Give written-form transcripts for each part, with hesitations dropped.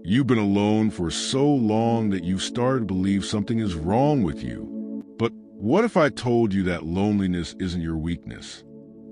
You've been alone for so long that you've started to believe something is wrong with you. But what if I told you that loneliness isn't your weakness?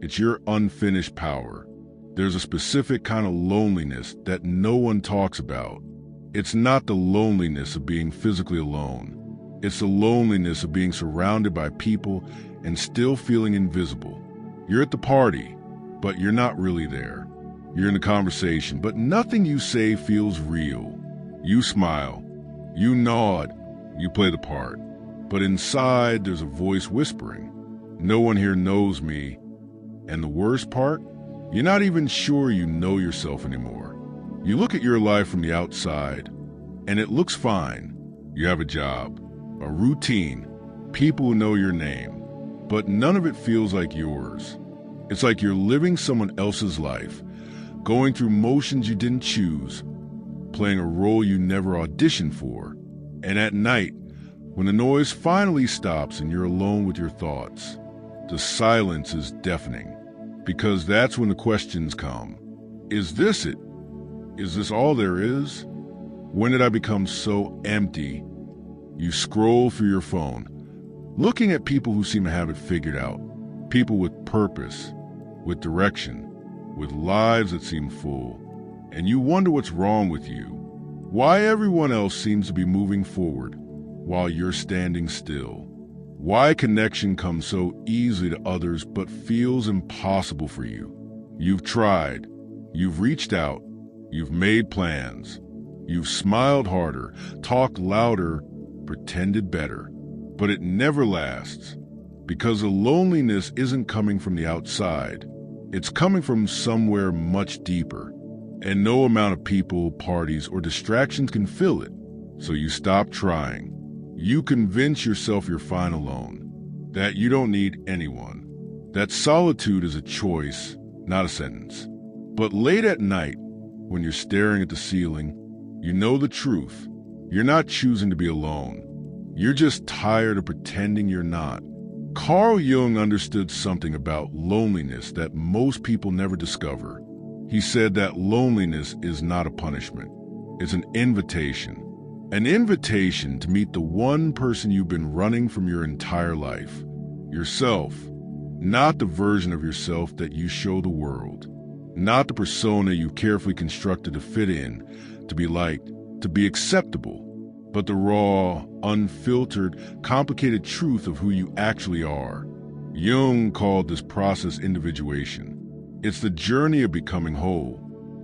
It's your unfinished power. There's a specific kind of loneliness that no one talks about. It's not the loneliness of being physically alone. It's the loneliness of being surrounded by people and still feeling invisible. You're at the party, but you're not really there. You're in a conversation, but nothing you say feels real. You smile, you nod, you play the part. But inside, there's a voice whispering, "No one here knows me." And the worst part? You're not even sure you know yourself anymore. You look at your life from the outside, and it looks fine. You have a job, a routine, people who know your name, but none of it feels like yours. It's like you're living someone else's life, going through motions you didn't choose, playing a role you never auditioned for. And at night, when the noise finally stops and you're alone with your thoughts, the silence is deafening, because that's when the questions come. Is this it? Is this all there is? When did I become so empty? You scroll through your phone, looking at people who seem to have it figured out, people with purpose, with direction, with lives that seem full, and you wonder what's wrong with you, why everyone else seems to be moving forward while you're standing still, why connection comes so easily to others but feels impossible for you. You've tried, you've reached out, you've made plans, you've smiled harder, talked louder, pretended better, but it never lasts, because the loneliness isn't coming from the outside. It's coming from somewhere much deeper, and no amount of people, parties, or distractions can fill it. So you stop trying. You convince yourself you're fine alone, that you don't need anyone, that solitude is a choice, not a sentence. But late at night, when you're staring at the ceiling, you know the truth. You're not choosing to be alone. You're just tired of pretending you're not. Carl Jung understood something about loneliness that most people never discover. He said that loneliness is not a punishment. It's an invitation to meet the one person you've been running from your entire life, yourself, not the version of yourself that you show the world, not the persona you've carefully constructed to fit in, to be liked, to be acceptable, but the raw, unfiltered, complicated truth of who you actually are. Jung called this process individuation. It's the journey of becoming whole.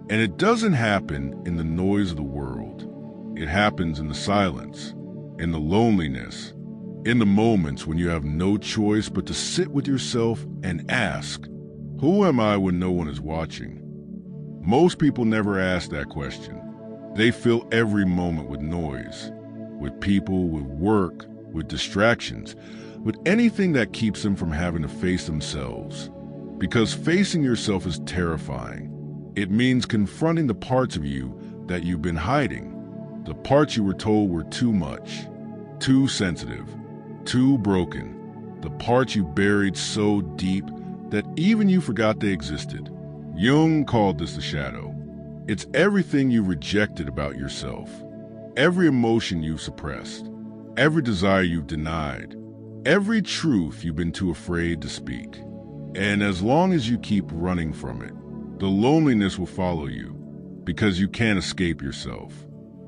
And it doesn't happen in the noise of the world. It happens in the silence, in the loneliness, in the moments when you have no choice but to sit with yourself and ask, who am I when no one is watching? Most people never ask that question. They fill every moment with noise, with people, with work, with distractions, with anything that keeps them from having to face themselves. Because facing yourself is terrifying. It means confronting the parts of you that you've been hiding, the parts you were told were too much, too sensitive, too broken, the parts you buried so deep that even you forgot they existed. Jung called this the shadow. It's everything you rejected about yourself. Every emotion you've suppressed, every desire you've denied, every truth you've been too afraid to speak. And as long as you keep running from it, the loneliness will follow you, because you can't escape yourself.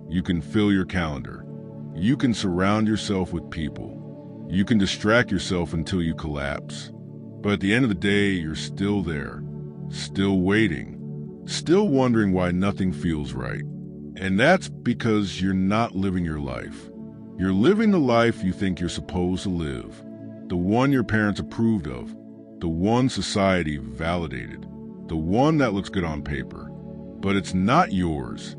You can fill your calendar. You can surround yourself with people. You can distract yourself until you collapse. But at the end of the day, you're still there, still waiting, still wondering why nothing feels right. And that's because you're not living your life. You're living the life you think you're supposed to live, the one your parents approved of, the one society validated, the one that looks good on paper. But it's not yours,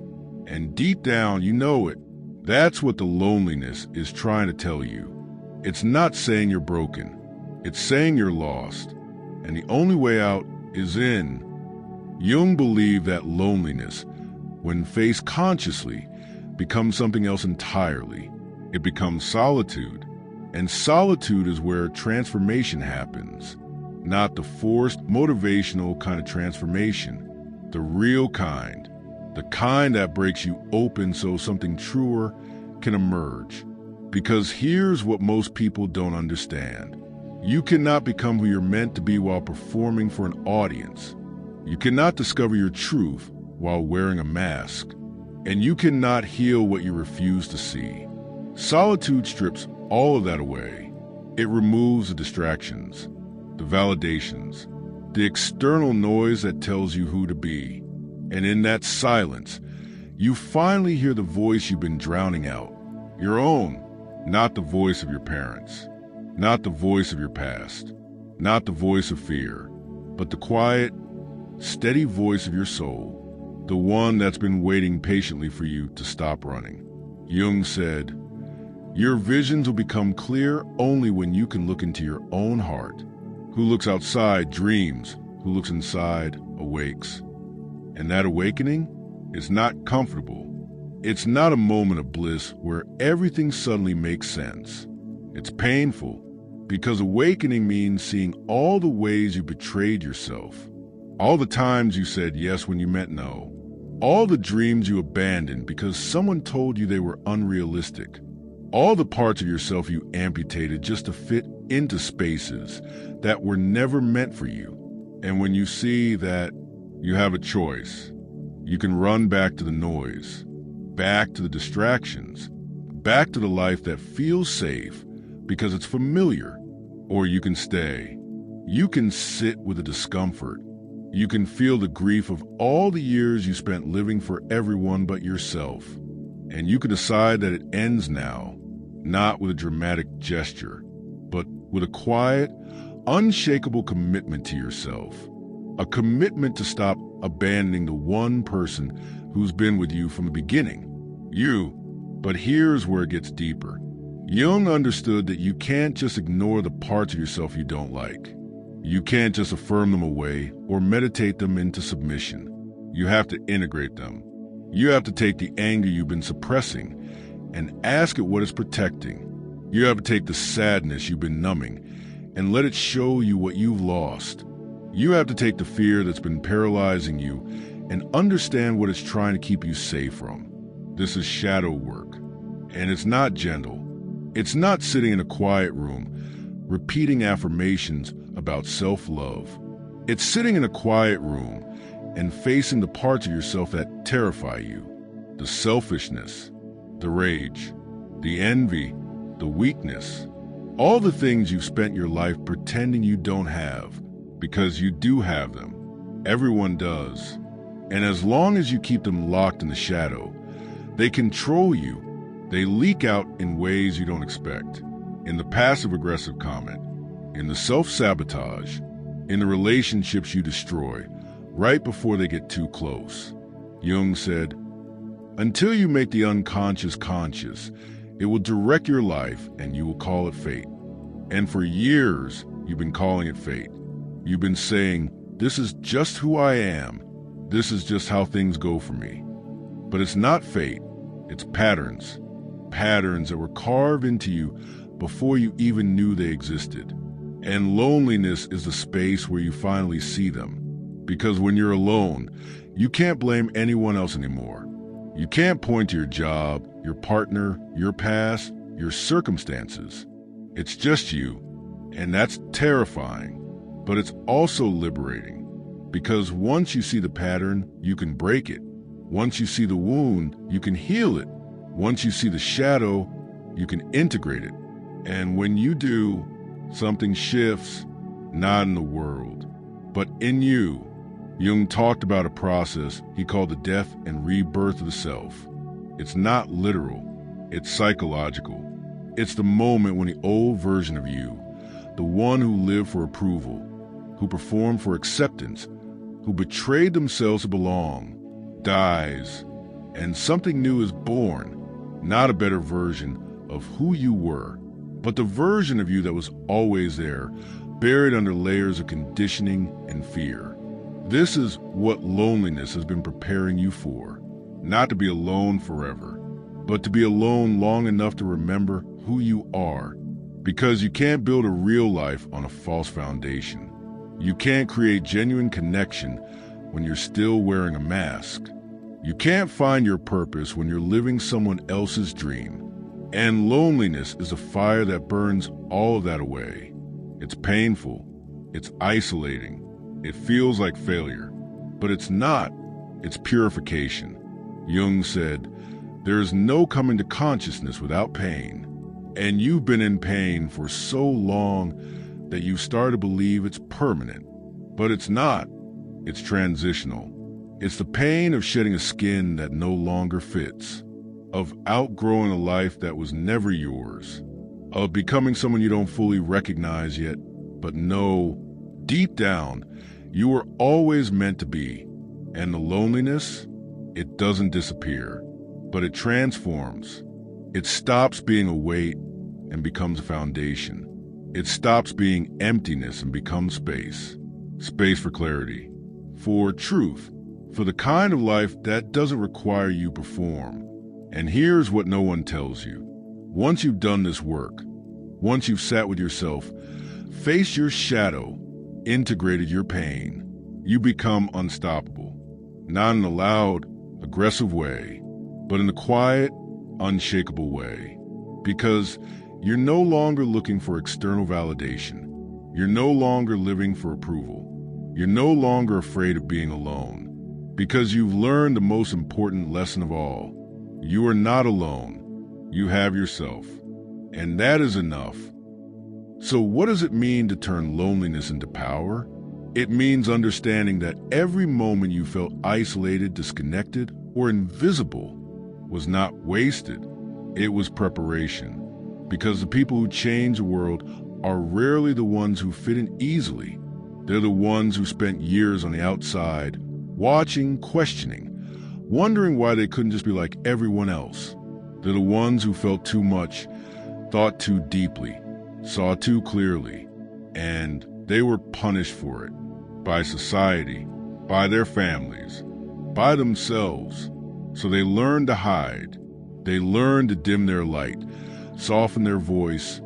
and deep down you know it. That's what the loneliness is trying to tell you. It's not saying you're broken, it's saying you're lost, and the only way out is in. Jung believed that loneliness, when faced consciously, becomes something else entirely. It becomes solitude, and solitude is where transformation happens. Not the forced, motivational kind of transformation, the real kind, the kind that breaks you open so something truer can emerge. Because here's what most people don't understand. You cannot become who you're meant to be while performing for an audience. You cannot discover your truth while wearing a mask. And you cannot heal what you refuse to see. Solitude strips all of that away. It removes the distractions, the validations, the external noise that tells you who to be. And in that silence, you finally hear the voice you've been drowning out. Your own, not the voice of your parents, not the voice of your past, not the voice of fear, but the quiet, steady voice of your soul, the one that's been waiting patiently for you to stop running. Jung said, "Your visions will become clear only when you can look into your own heart. Who looks outside dreams, who looks inside awakes." And that awakening is not comfortable. It's not a moment of bliss where everything suddenly makes sense. It's painful, because awakening means seeing all the ways you betrayed yourself, all the times you said yes when you meant no, all the dreams you abandoned because someone told you they were unrealistic, all the parts of yourself you amputated just to fit into spaces that were never meant for you. And when you see that you have a choice, you can run back to the noise, back to the distractions, back to the life that feels safe because it's familiar, or you can stay. You can sit with the discomfort. You can feel the grief of all the years you spent living for everyone but yourself. And you can decide that it ends now, not with a dramatic gesture, but with a quiet, unshakable commitment to yourself. A commitment to stop abandoning the one person who's been with you from the beginning. You. But here's where it gets deeper. Jung understood that you can't just ignore the parts of yourself you don't like. You can't just affirm them away or meditate them into submission. You have to integrate them. You have to take the anger you've been suppressing and ask it what it's protecting. You have to take the sadness you've been numbing and let it show you what you've lost. You have to take the fear that's been paralyzing you and understand what it's trying to keep you safe from. This is shadow work, and it's not gentle. It's not sitting in a quiet room repeating affirmations about self-love. It's sitting in a quiet room and facing the parts of yourself that terrify you. The selfishness, the rage, the envy, the weakness. All the things you've spent your life pretending you don't have, because you do have them. Everyone does. And as long as you keep them locked in the shadow, they control you. They leak out in ways you don't expect. In the passive-aggressive comment, in the self-sabotage, in the relationships you destroy right before they get too close. Jung said, "Until you make the unconscious conscious, it will direct your life and you will call it fate." And for years, you've been calling it fate. You've been saying, "This is just who I am. This is just how things go for me." But it's not fate. It's patterns. Patterns that were carved into you before you even knew they existed. And loneliness is the space where you finally see them. Because when you're alone, you can't blame anyone else anymore. You can't point to your job, your partner, your past, your circumstances. It's just you. And that's terrifying. But it's also liberating. Because once you see the pattern, you can break it. Once you see the wound, you can heal it. Once you see the shadow, you can integrate it. And when you do, something shifts, not in the world, but in you. Jung talked about a process he called the death and rebirth of the self. It's not literal, it's psychological. It's the moment when the old version of you, the one who lived for approval, who performed for acceptance, who betrayed themselves to belong, dies, and something new is born, not a better version of who you were, but the version of you that was always there, buried under layers of conditioning and fear. This is what loneliness has been preparing you for. Not to be alone forever, but to be alone long enough to remember who you are. Because you can't build a real life on a false foundation. You can't create genuine connection when you're still wearing a mask. You can't find your purpose when you're living someone else's dream. And loneliness is a fire that burns all of that away. It's painful. It's isolating. It feels like failure. But it's not. It's purification. Jung said, "There is no coming to consciousness without pain." And you've been in pain for so long that you've started to believe it's permanent. But it's not. It's transitional. It's the pain of shedding a skin that no longer fits, of outgrowing a life that was never yours, of becoming someone you don't fully recognize yet, but know deep down you were always meant to be. And the loneliness, it doesn't disappear, but it transforms. It stops being a weight and becomes a foundation. It stops being emptiness and becomes space. Space for clarity, for truth, for the kind of life that doesn't require you perform. And here's what no one tells you. Once you've done this work, once you've sat with yourself, faced your shadow, integrated your pain, you become unstoppable. Not in a loud, aggressive way, but in a quiet, unshakable way. Because you're no longer looking for external validation. You're no longer living for approval. You're no longer afraid of being alone. Because you've learned the most important lesson of all. You are not alone. You have yourself. And that is enough. So what does it mean to turn loneliness into power? It means understanding that every moment you felt isolated, disconnected, or invisible was not wasted. It was preparation. Because the people who change the world are rarely the ones who fit in easily. They're the ones who spent years on the outside, watching, questioning, wondering why they couldn't just be like everyone else. They're the ones who felt too much, thought too deeply, saw too clearly, and they were punished for it. By society, by their families, by themselves. So they learned to hide. They learned to dim their light, soften their voice,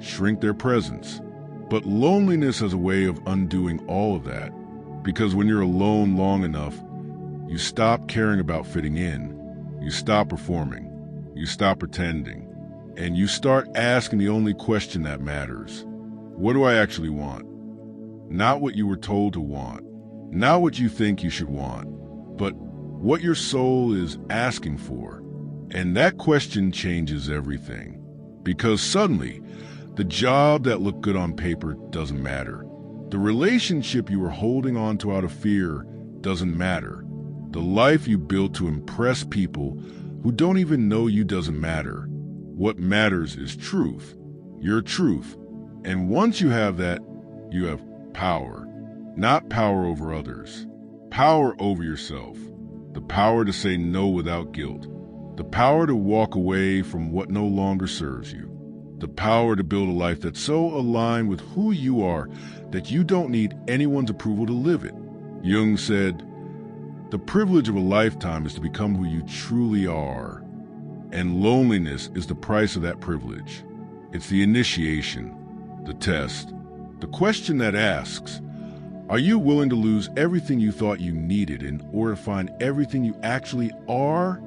shrink their presence. But loneliness has a way of undoing all of that. Because when you're alone long enough, you stop caring about fitting in. You stop performing. You stop pretending. And you start asking the only question that matters. What do I actually want? Not what you were told to want. Not what you think you should want. But what your soul is asking for. And that question changes everything. Because suddenly, the job that looked good on paper doesn't matter. The relationship you were holding on to out of fear doesn't matter. The life you built to impress people who don't even know you doesn't matter. What matters is truth, your truth. And once you have that, you have power. Not power over others. Power over yourself. The power to say no without guilt. The power to walk away from what no longer serves you. The power to build a life that's so aligned with who you are that you don't need anyone's approval to live it. Jung said, "The privilege of a lifetime is to become who you truly are." And loneliness is the price of that privilege. It's the initiation, the test, the question that asks, are you willing to lose everything you thought you needed in order to find everything you actually are?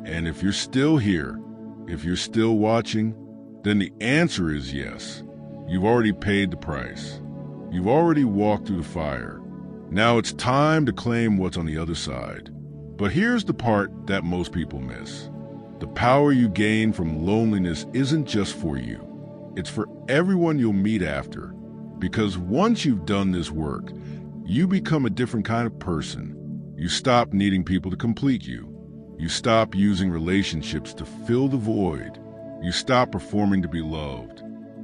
And if you're still here, if you're still watching, then the answer is yes. You've already paid the price. You've already walked through the fire. Now it's time to claim what's on the other side. But here's the part that most people miss. The power you gain from loneliness isn't just for you. It's for everyone you'll meet after. Because once you've done this work, you become a different kind of person. You stop needing people to complete you. You stop using relationships to fill the void. You stop performing to be loved.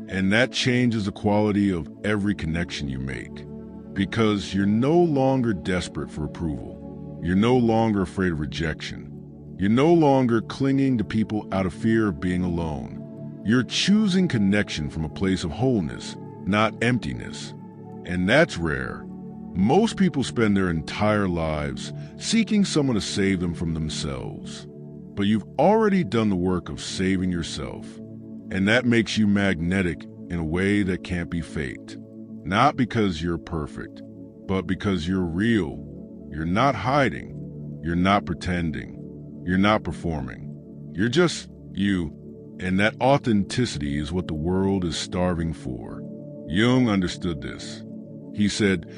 And that changes the quality of every connection you make. Because you're no longer desperate for approval. You're no longer afraid of rejection. You're no longer clinging to people out of fear of being alone. You're choosing connection from a place of wholeness, not emptiness. And that's rare. Most people spend their entire lives seeking someone to save them from themselves. But you've already done the work of saving yourself. And that makes you magnetic in a way that can't be faked. Not because you're perfect, but because you're real. You're not hiding. You're not pretending. You're not performing. You're just you, and that authenticity is what the world is starving for. Jung understood this. He said,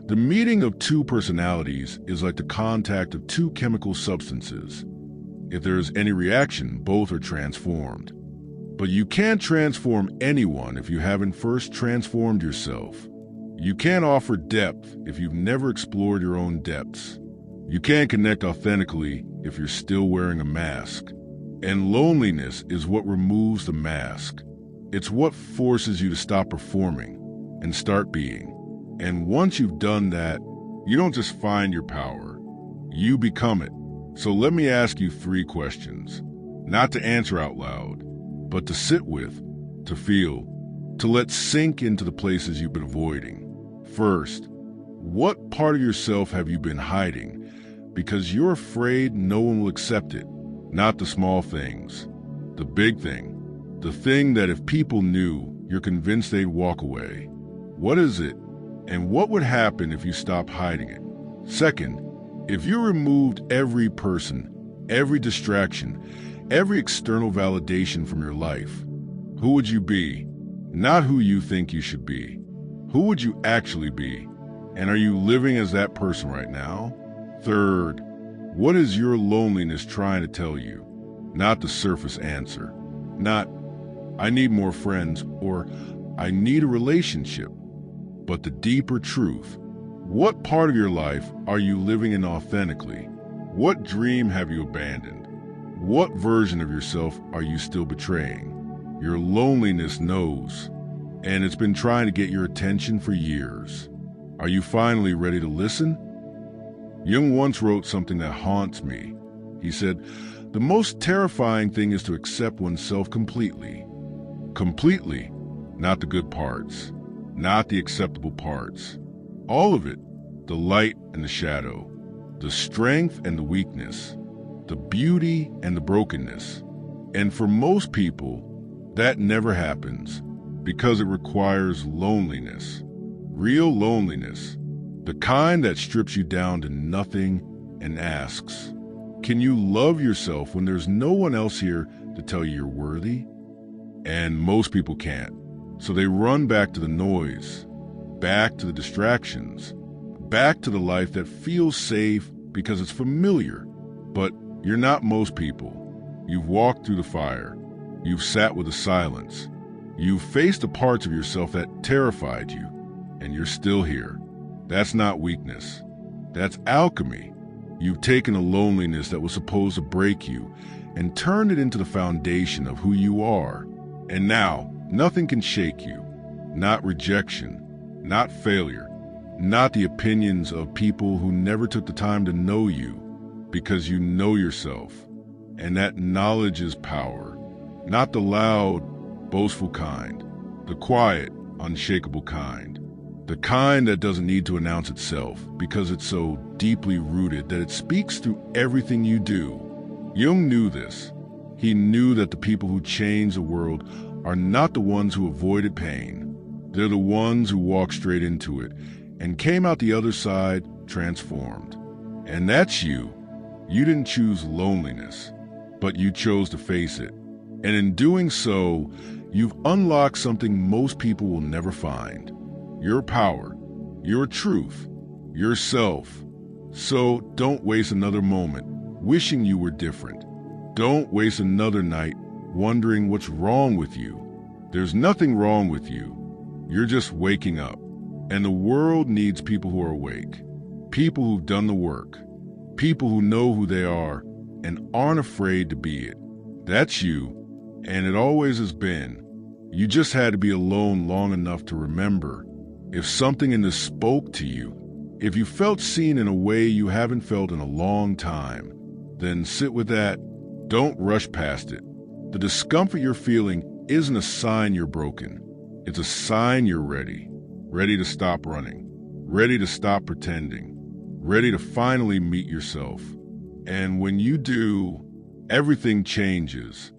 the meeting of two personalities is like the contact of two chemical substances. If there is any reaction, both are transformed. But you can't transform anyone if you haven't first transformed yourself. You can't offer depth if you've never explored your own depths. You can't connect authentically if you're still wearing a mask. And loneliness is what removes the mask. It's what forces you to stop performing and start being. And once you've done that, you don't just find your power, you become it. So let me ask you 3 questions, not to answer out loud, but to sit with, to feel, to let sink into the places you've been avoiding. First, what part of yourself have you been hiding because you're afraid no one will accept it? Not the small things, the big thing, the thing that if people knew, you're convinced they'd walk away. What is it, and what would happen if you stopped hiding it? Second, if you removed every person, every distraction, every external validation from your life, who would you be? Not who you think you should be. Who would you actually be? And are you living as that person right now? Third, what is your loneliness trying to tell you? Not the surface answer. Not, I need more friends or I need a relationship. But the deeper truth. What part of your life are you living in authentically? What dream have you abandoned? What version of yourself are you still betraying? Your loneliness knows, and it's been trying to get your attention for years. Are you finally ready to listen? Jung once wrote something that haunts me. He said, the most terrifying thing is to accept oneself completely. Completely, not the good parts, not the acceptable parts. All of it, the light and the shadow, the strength and the weakness, the beauty and the brokenness. And for most people, that never happens because it requires loneliness, real loneliness, the kind that strips you down to nothing and asks, can you love yourself when there's no one else here to tell you you're worthy? And most people can't. So they run back to the noise, back to the distractions, back to the life that feels safe because it's familiar. But you're not most people. You've walked through the fire. You've sat with the silence. You've faced the parts of yourself that terrified you, and you're still here. That's not weakness. That's alchemy. You've taken a loneliness that was supposed to break you and turned it into the foundation of who you are. And now, nothing can shake you. Not rejection, not failure, not the opinions of people who never took the time to know you, because you know yourself. And that knowledge is power. Not the loud, boastful kind, the quiet, unshakable kind. The kind that doesn't need to announce itself because it's so deeply rooted that it speaks through everything you do. Jung knew this. He knew that the people who change the world are not the ones who avoided pain. They're the ones who walked straight into it and came out the other side transformed. And that's you. You didn't choose loneliness, but you chose to face it. And in doing so, you've unlocked something most people will never find. Your power, your truth, yourself. So don't waste another moment wishing you were different. Don't waste another night wondering what's wrong with you. There's nothing wrong with you. You're just waking up. And the world needs people who are awake, people who've done the work, people who know who they are and aren't afraid to be it. That's you, and it always has been. You just had to be alone long enough to remember. If something in this spoke to you, if you felt seen in a way you haven't felt in a long time, then sit with that. Don't rush past it. The discomfort you're feeling isn't a sign you're broken. It's a sign you're ready. Ready to stop running. Ready to stop pretending. Ready to finally meet yourself. And when you do, everything changes.